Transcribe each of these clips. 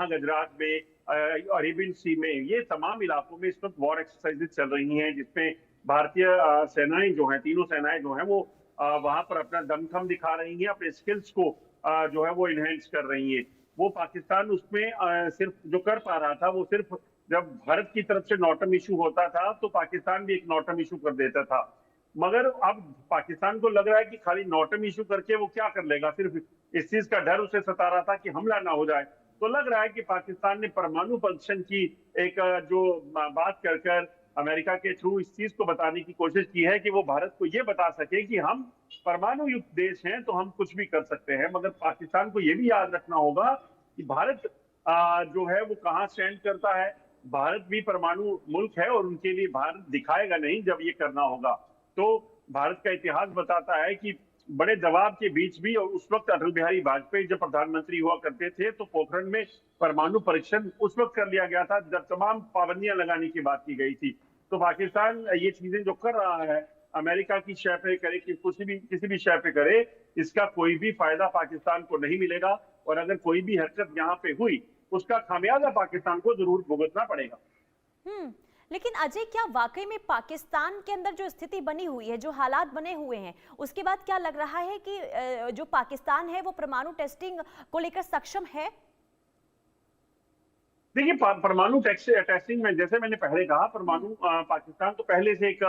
वहां गुजरात में, अरेबियन सी में, ये तमाम इलाकों में इस वक्त वॉर एक्सरसाइजेज चल रही हैं, जिसमें भारतीय सेनाएं जो हैं, तीनों सेनाएं जो हैं, वो वहां पर अपना दमखम दिखा रही हैं, अपने स्किल्स को जो है वो इनहेंस कर रही हैं। वो पाकिस्तान उसमें सिर्फ जो कर पा रहा था, वो सिर्फ जब भारत की तरफ से नॉटम इशू होता था तो पाकिस्तान भी एक नॉटम इशू कर देता था। मगर अब पाकिस्तान को लग रहा है कि खाली नॉटम इशू करके वो क्या कर लेगा, सिर्फ इस चीज का डर उसे सता रहा था कि हमला ना हो जाए। तो लग रहा है कि पाकिस्तान ने परमाणु परीक्षण की एक जो बात कर कर अमेरिका के थ्रू इस चीज को बताने की कोशिश की है कि वो भारत को ये बता सके कि हम परमाणु युक्त देश हैं तो हम कुछ भी कर सकते हैं। मगर पाकिस्तान को ये भी याद रखना होगा कि भारत जो है वो कहाँ स्टैंड करता है। भारत भी परमाणु मुल्क है और उनके लिए भारत दिखाएगा नहीं जब ये करना होगा। तो भारत का इतिहास बताता है कि बड़े दबाव के बीच भी, और उस वक्त अटल बिहारी वाजपेयी जब प्रधानमंत्री हुआ करते थे, तो पोखरण में परमाणु परीक्षण उस वक्त कर लिया गया था जब तमाम पाबंदियां लगाने की बात की गई थी। तो पाकिस्तान ये चीजें जो कर रहा है, अमेरिका की शय पे करे कि किसी भी शय पे करे, इसका कोई भी फायदा पाकिस्तान को नहीं मिलेगा। और अगर कोई भी हरकत यहाँ पे हुई, उसका खामियाजा पाकिस्तान को जरूर भुगतना पड़ेगा। लेकिन अजय, क्या वाकई में पाकिस्तान के अंदर जो स्थिति बनी हुई है, जो हालात बने हुए हैं, उसके बाद क्या लग रहा है कि जो पाकिस्तान है वो परमाणु टेस्टिंग को लेकर सक्षम है? देखिए, परमाणु टेस्टिंग में, जैसे मैंने पहले कहा, परमाणु पाकिस्तान तो पहले से एक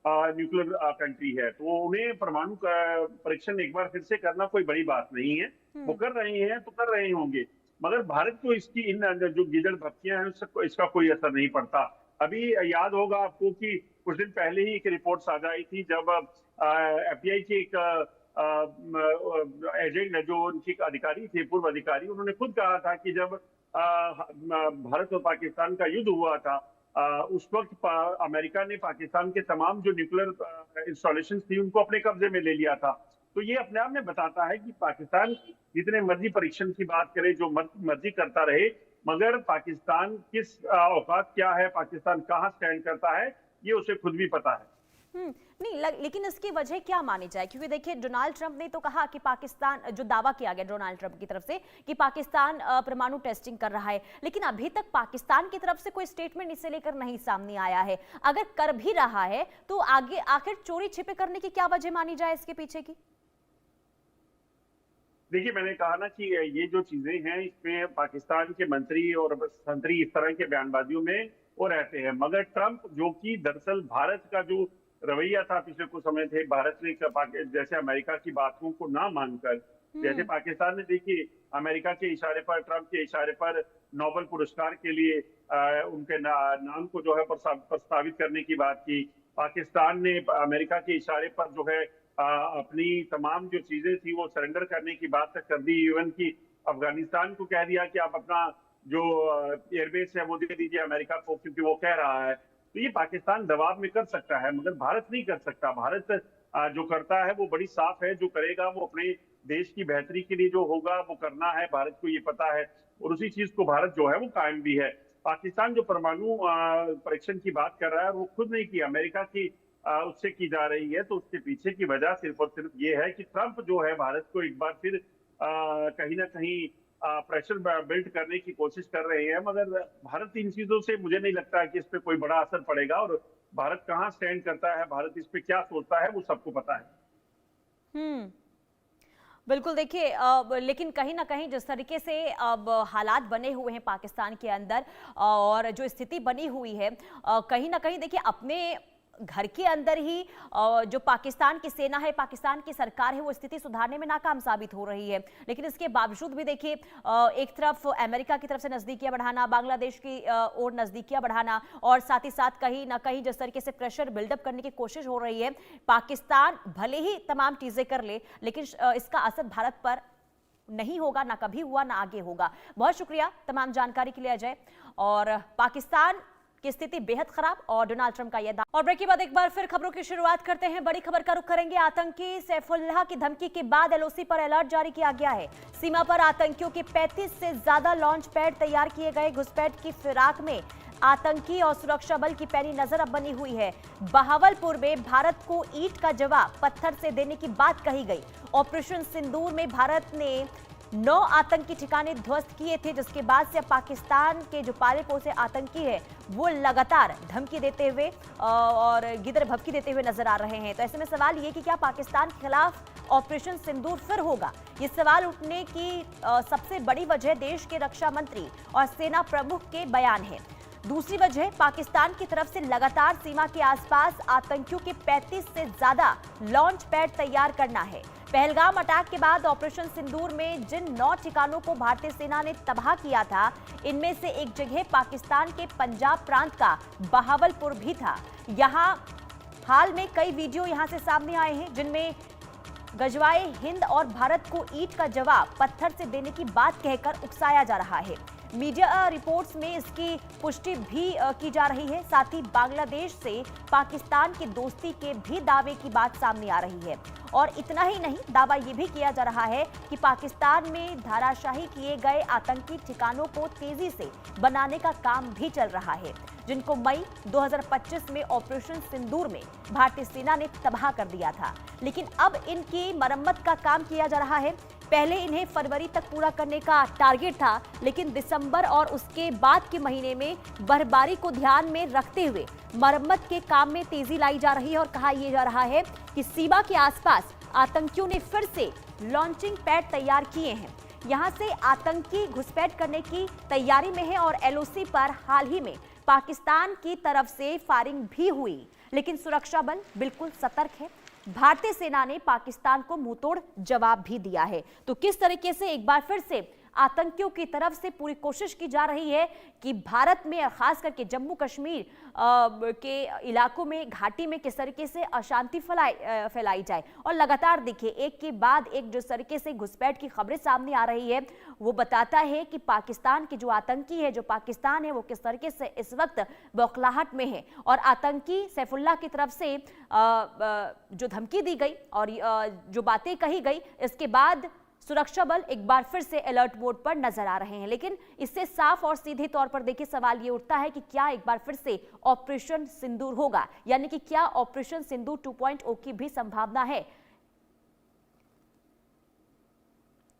न्यूक्लियर कंट्री है, तो उन्हें परमाणु परीक्षण एक बार फिर से करना कोई बड़ी बात नहीं है। वो कर रहे हैं तो कर रहे होंगे। मगर भारत को इसकी इन जो गीदड़ भपकियां हैं इसका कोई असर नहीं पड़ता। अभी याद होगा आपको कि कुछ दिन पहले ही एक रिपोर्ट साझा आई थी, जब एफबीआई के एक एजेंट, जो उनके अधिकारी थे, पूर्व अधिकारी, उन्होंने खुद कहा था कि जब भारत और पाकिस्तान का युद्ध हुआ था, उस वक्त अमेरिका ने पाकिस्तान के तमाम जो न्यूक्लियर इंस्टॉलेशन थी उनको अपने कब्जे में ले लिया था। तो ये अपने आप में बताता है कि पाकिस्तान जितने मर्जी परीक्षण की बात करे, जो मर्जी करता रहे, मगर पाकिस्तान किस औकात क्या है, पाकिस्तान कहाँ स्टैंड करता है, ये उसे खुद भी पता है। नहीं, लेकिन इसकी वजह क्या मानी जाए? क्योंकि देखिए, डोनाल्ड ट्रंप ने तो कहा कि पाकिस्तान, जो दावा किया गया डोनाल्ड ट्रंप की तरफ से कि पाकिस्तान परमाणु टेस्टिंग कर रहा है, लेकिन अभी तक पाकिस्तान की तरफ से कोई स्टेटमेंट इसे लेकर नहीं सामने आया है। अगर कर भी रहा है तो आगे आखिर चोरी छिपे करने की क्या वजह मानी जाए इसके पीछे की? देखिए, मैंने कहा ना कि ये जो चीजें हैं, इसमें पाकिस्तान के मंत्री और संतरी इस तरह के बयानबाजियों में वो रहते हैं। मगर ट्रंप, जो कि दरअसल भारत का जो रवैया था पिछले कुछ समय थे, भारत ने जैसे अमेरिका की बातों को ना मानकर, जैसे पाकिस्तान ने, देखिए, अमेरिका के इशारे पर, ट्रंप के इशारे पर नोबेल पुरस्कार के लिए उनके नाम को जो है प्रस्तावित करने की बात की। पाकिस्तान ने अमेरिका के इशारे पर जो है अपनी तमाम जो चीजें थी वो सरेंडर करने की बात तक कर दी। इवन की अफगानिस्तान को कह दिया कि आप अपना जो एयरबेस है वो दे दीजिए अमेरिका को, क्योंकि वो कह रहा है। तो ये पाकिस्तान दबाव में कर सकता है, मगर भारत नहीं कर सकता। भारत जो करता है वो बड़ी साफ है, जो करेगा वो अपने देश की बेहतरी के लिए जो होगा वो करना है, भारत को ये पता है, और उसी चीज को भारत जो है वो कायम भी है। पाकिस्तान जो परमाणु परीक्षण की बात कर रहा है, वो खुद नहीं की, अमेरिका की उससे की जा रही है। तो उसके पीछे की वजह सिर्फ और सिर्फ ये है कि ट्रंप जो है भारत को एक बार फिर कहीं ना कहीं प्रेशर बिल्ड करने की कोशिश कर रहे हैं। मगर भारत इन चीजों से, मुझे नहीं लगता है कि इस पे कोई बड़ा असर पड़ेगा। और भारत कहाँ स्टैंड करता है, भारत इस पे क्या सोचता है, वो सबको पता है। बिल्कुल। देखिए, लेकिन कहीं ना कहीं जिस तरीके से अब हालात बने हुए हैं पाकिस्तान के अंदर और जो स्थिति बनी हुई है, कहीं ना कहीं देखिए अपने घर के अंदर ही जो पाकिस्तान की सेना है, पाकिस्तान की सरकार है, वो स्थिति सुधारने में नाकाम साबित हो रही है। लेकिन इसके बावजूद भी देखिए, एक तरफ अमेरिका की तरफ से नजदीकियां बढ़ाना, बांग्लादेश की ओर नजदीकियां बढ़ाना, और साथ ही साथ कहीं ना कहीं जिस तरीके से प्रेशर बिल्डअप करने की कोशिश हो रही है, पाकिस्तान भले ही तमाम चीजें कर ले, लेकिन इसका असर भारत पर नहीं होगा, ना कभी हुआ, ना आगे होगा। बहुत शुक्रिया तमाम जानकारी के लिए अजय। और पाकिस्तान की स्थिति बेहद खराब और डोनाल्ड ट्रंप का यह दावा। और ब्रेक के बाद एक बार फिर खबरों की शुरुआत करते हैं। बड़ी खबर का रुख करेंगे। आतंकी सैफुल्लाह की धमकी के बाद एलओसी पर अलर्ट जारी किया गया है। सीमा पर आतंकियों के 35 से ज्यादा लॉन्च पैड तैयार किए गए। घुसपैठ की फिराक में आतंकी और सुरक्षा बल की पैनी नजर अब बनी हुई है। बहावलपुर में भारत को ईंट का जवाब पत्थर से देने की बात कही गई। ऑपरेशन सिंदूर में भारत ने 9 आतंकी ठिकाने ध्वस्त किए थे, जिसके बाद से अब पाकिस्तान के जो पाले पोसे आतंकी है वो लगातार धमकी देते हुए और गिदर भभकी देते हुए नजर आ रहे हैं। तो ऐसे में सवाल ये कि क्या पाकिस्तान के खिलाफ ऑपरेशन सिंदूर फिर होगा? ये सवाल उठने की सबसे बड़ी वजह देश के रक्षा मंत्री और सेना प्रमुख के बयान है। दूसरी वजह पाकिस्तान की तरफ से लगातार सीमा के आसपास आतंकियों के 35 से ज्यादा लॉन्च पैड तैयार करना है। पहलगाम अटैक के बाद ऑपरेशन सिंदूर में जिन 9 ठिकानों को भारतीय सेना ने तबाह किया था, इनमें से एक जगह पाकिस्तान के पंजाब प्रांत का बहावलपुर भी था। यहां हाल में कई वीडियो यहां से सामने आए हैं, जिनमें गजवाए हिंद और भारत को ईंट का जवाब पत्थर से देने की बात कहकर उकसाया जा रहा है। मीडिया रिपोर्ट्स में इसकी पुष्टि भी की जा रही है। साथ ही बांग्लादेश से पाकिस्तान की दोस्ती के भी दावे की बात सामने आ रही है। और इतना ही नहीं, दावा ये भी किया जा रहा है कि पाकिस्तान में धराशाही किए गए आतंकी ठिकानों को तेजी से बनाने का काम भी चल रहा है, जिनको मई 2025 में ऑपरेशन सिंदूर में भारतीय सेना ने तबाह कर दिया था। लेकिन अब इनकी मरम्मत का काम किया जा रहा है। पहले इन्हें फरवरी तक पूरा करने का टारगेट था, लेकिन दिसंबर और उसके बाद के महीने में बर्फबारी को ध्यान में रखते हुए मरम्मत के काम में तेजी लाई जा रही है। और कहा यह जा रहा है कि सीमा के आसपास आतंकियों ने फिर से लॉन्चिंग पैड तैयार किए हैं। यहां से आतंकी घुसपैठ करने की तैयारी में है और एलओसी पर हाल ही में पाकिस्तान की तरफ से फायरिंग भी हुई, लेकिन सुरक्षा बल बिल्कुल सतर्क है। भारतीय सेना ने पाकिस्तान को मुंहतोड़ जवाब भी दिया है। तो किस तरीके से एक बार फिर से आतंकियों की तरफ से पूरी कोशिश की जा रही है कि भारत में और खास करके जम्मू कश्मीर के इलाकों में, घाटी में किस तरीके से अशांति फैलाई जाए। और लगातार देखिए एक के बाद एक जिस तरीके से घुसपैठ की खबरें सामने आ रही है, वो बताता है कि पाकिस्तान के जो आतंकी है, जो पाकिस्तान है, वो किस तरीके से इस वक्त बौखलाहट में है। और आतंकी सैफुल्लाह की तरफ से जो धमकी दी गई और जो बातें कही गई, इसके बाद सुरक्षा बल एक बार फिर से अलर्ट मोड पर नजर आ रहे हैं। लेकिन इससे साफ और सीधे तौर पर देखिए सवाल ये उठता है कि क्या एक बार फिर से ऑपरेशन सिंदूर होगा, यानी कि क्या ऑपरेशन सिंदूर 2.0 की भी संभावना है?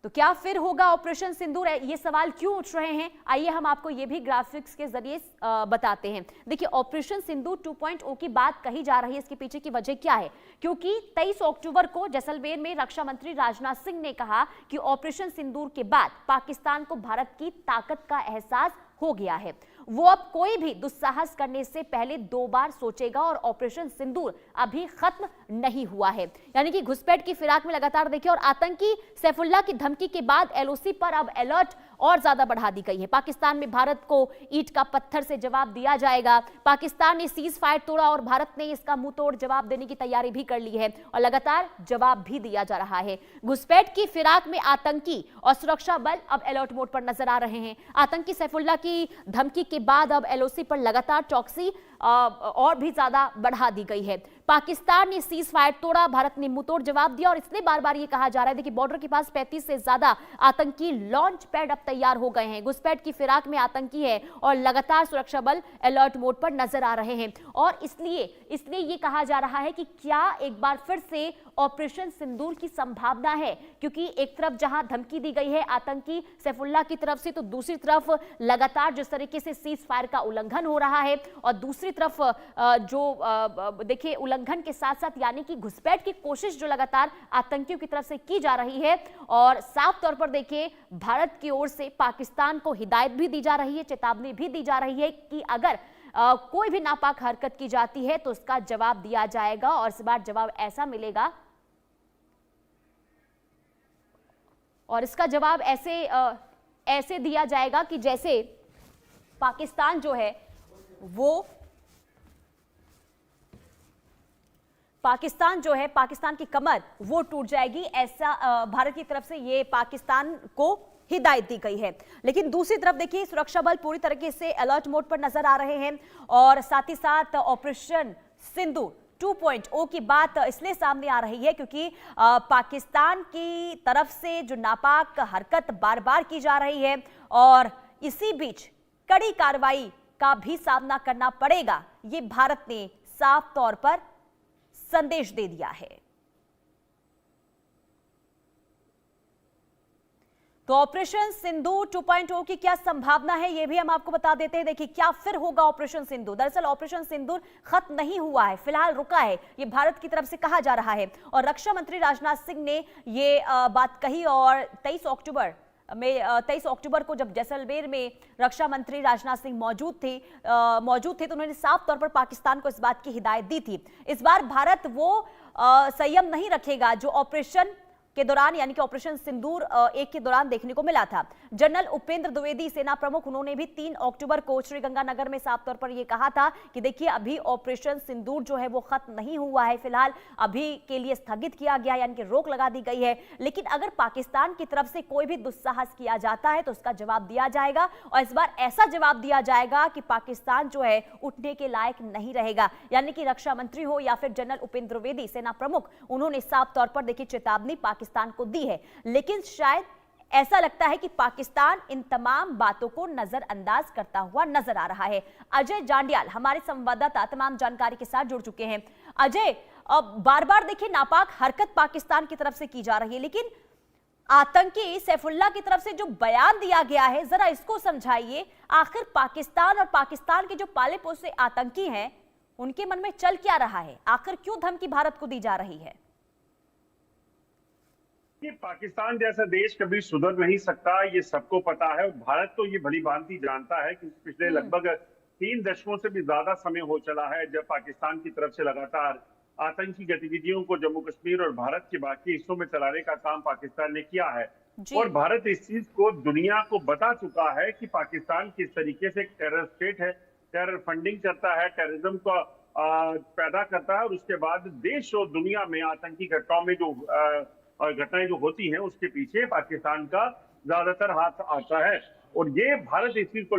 तो क्या फिर होगा ऑपरेशन सिंदूर? ये सवाल क्यों उठ रहे हैं, आइए हम आपको ये भी ग्राफिक्स के जरिए बताते हैं। देखिए ऑपरेशन सिंदूर 2.0 की बात कही जा रही है, इसके पीछे की वजह क्या है? क्योंकि 23 अक्टूबर को जैसलमेर में रक्षा मंत्री राजनाथ सिंह ने कहा कि ऑपरेशन सिंदूर के बाद पाकिस्तान को भारत की ताकत का एहसास हो गया है। वो अब कोई भी दुस्साहस करने से पहले 2 बार सोचेगा और ऑपरेशन सिंदूर अभी खत्म नहीं हुआ है। यानी कि घुसपैठ की फिराक में लगातार देखिए और आतंकी सैफुल्लाह की धमकी के बाद एलओसी पर अब अलर्ट और ज्यादा बढ़ा दी गई है। पाकिस्तान में भारत को ईंट का पत्थर से जवाब दिया जाएगा। पाकिस्तान ने सीज फायर तोड़ा और भारत ने इसका मुंह तोड़ जवाब देने की तैयारी भी कर ली है और लगातार जवाब भी दिया जा रहा है। घुसपैठ की फिराक में आतंकी और सुरक्षा बल अब अलर्ट मोड पर नजर आ रहे हैं। आतंकी सैफुल्लाह की धमकी के बाद अब एलओसी पर लगातार चौकसी और भी ज्यादा बढ़ा दी गई है। पाकिस्तान ने सीज फायर तोड़ा, भारत ने मुंहतोड़ जवाब दिया और इसलिए बार बार ये कहा जा रहा है देखिए बॉर्डर के पास 35 से ज्यादा आतंकी लॉन्च पैड अब तैयार हो गए हैं। घुसपैठ की फिराक में आतंकी है और लगातार सुरक्षा बल अलर्ट मोड पर नजर आ रहे हैं। और इसलिए ये कहा जा रहा है कि क्या एक बार फिर से ऑपरेशन सिंदूर की संभावना है, क्योंकि एक तरफ जहां धमकी दी गई है आतंकी सैफुल्लाह की तरफ से, तो दूसरी तरफ लगातार जिस तरीके से सीज फायर का उल्लंघन हो रहा है और दूसरी तरफ जो देखिए उल्लंघन के साथ साथ यानी कि घुसपैठ की कोशिश जो लगातार आतंकियों की तरफ से की जा रही है। और साफ तौर पर देखिए भारत की ओर से पाकिस्तान को हिदायत भी दी जा रही है, चेतावनी भी दी जा रही है कि अगर कोई भी नापाक हरकत की जाती है तो उसका जवाब दिया जाएगा और इस बार जवाब ऐसा मिलेगा और इसका जवाब ऐसे दिया जाएगा कि जैसे पाकिस्तान जो है वो पाकिस्तान की कमर वो टूट जाएगी, ऐसा भारत की तरफ से ये पाकिस्तान को हिदायत दी गई है। लेकिन दूसरी तरफ देखिए सुरक्षा बल पूरी तरीके से अलर्ट मोड पर नजर आ रहे हैं और साथ ही साथ ऑपरेशन सिंदूर 2.0 की बात इसलिए सामने आ रही है क्योंकि पाकिस्तान की तरफ से जो नापाक हरकत बार बार की जा रही है और इसी बीच कड़ी कार्रवाई का भी सामना करना पड़ेगा, ये भारत ने साफ तौर पर संदेश दे दिया है। तो ऑपरेशन सिंदूर 2.0 की क्या संभावना है, ये भी हम आपको बता देते हैं। देखिए क्या फिर होगा ऑपरेशन सिंदूर। दरअसल ऑपरेशन सिंदूर खत्म नहीं हुआ है, फिलहाल रुका है, ये भारत की तरफ से कहा जा रहा है। और रक्षा मंत्री राजनाथ सिंह ने ये बात कही और 23 अक्टूबर को जब जैसलमेर में रक्षा मंत्री राजनाथ सिंह मौजूद थे तो उन्होंने साफ तौर पर पाकिस्तान को इस बात की हिदायत दी थी। इस बार भारत वो संयम नहीं रखेगा जो ऑपरेशन के दौरान यानी कि ऑपरेशन सिंदूर 1 के दौरान देखने को मिला था। जनरल उपेंद्र द्विवेदी सेना प्रमुख, उन्होंने भी 3 अक्टूबर को श्रीगंगानगर में साफ तौर पर यह कहा था कि देखिए अभी ऑपरेशन सिंदूर जो है वो खत्म नहीं हुआ है, फिलहाल अभी के लिए स्थगित किया गया यानी कि रोक लगा दी गई है। लेकिन अगर पाकिस्तान की तरफ से कोई भी दुस्साहस किया जाता है तो उसका जवाब दिया जाएगा और इस बार ऐसा जवाब दिया जाएगा कि पाकिस्तान जो है उठने के लायक नहीं रहेगा। यानी कि रक्षा मंत्री हो या फिर जनरल उपेंद्र द्विवेदी सेना प्रमुख, उन्होंने साफ तौर पर देखिए चेतावनी पाकिस्तान को दी है। लेकिन शायद ऐसा लगता है कि पाकिस्तान इन तमाम बातों को नजरअंदाज करता हुआ नजर आ रहा है। अजय जांडियाल हमारे संवाददाता तमाम जानकारी के साथ जुड़ चुके हैं। अजय, बार बार देखिए नापाक हरकत पाकिस्तान की तरफ से की जा रही है, लेकिन आतंकी सैफुल्लाह की तरफ से जो बयान दिया गया है, जरा इसको समझाइए। आखिर पाकिस्तान और पाकिस्तान के जो पाले पोसे आतंकी हैं उनके मन में चल क्या रहा है? आखिर क्यों धमकी भारत को दी जा रही है? ये पाकिस्तान जैसा देश कभी सुधर नहीं सकता, ये सबको पता है। भारत तो ये भली भांति जानता है कि पिछले लगभग 3 दशकों से भी ज्यादा समय हो चला है जब पाकिस्तान की तरफ से लगातार आतंकी गतिविधियों को जम्मू कश्मीर और भारत के बाकी हिस्सों में चलाने का काम पाकिस्तान ने किया है। और भारत इस चीज को दुनिया को बता चुका है कि पाकिस्तान किस तरीके से टेरर स्टेट है, टेरर फंडिंग करता है, टेररिज्म को पैदा करता है और उसके बाद देश और दुनिया में आतंकी घटनाओं में जो घटनाएं जो होती हैं उसके पीछे पाकिस्तान का ज्यादातर हाथ आता है। और ये भारत इस चीज को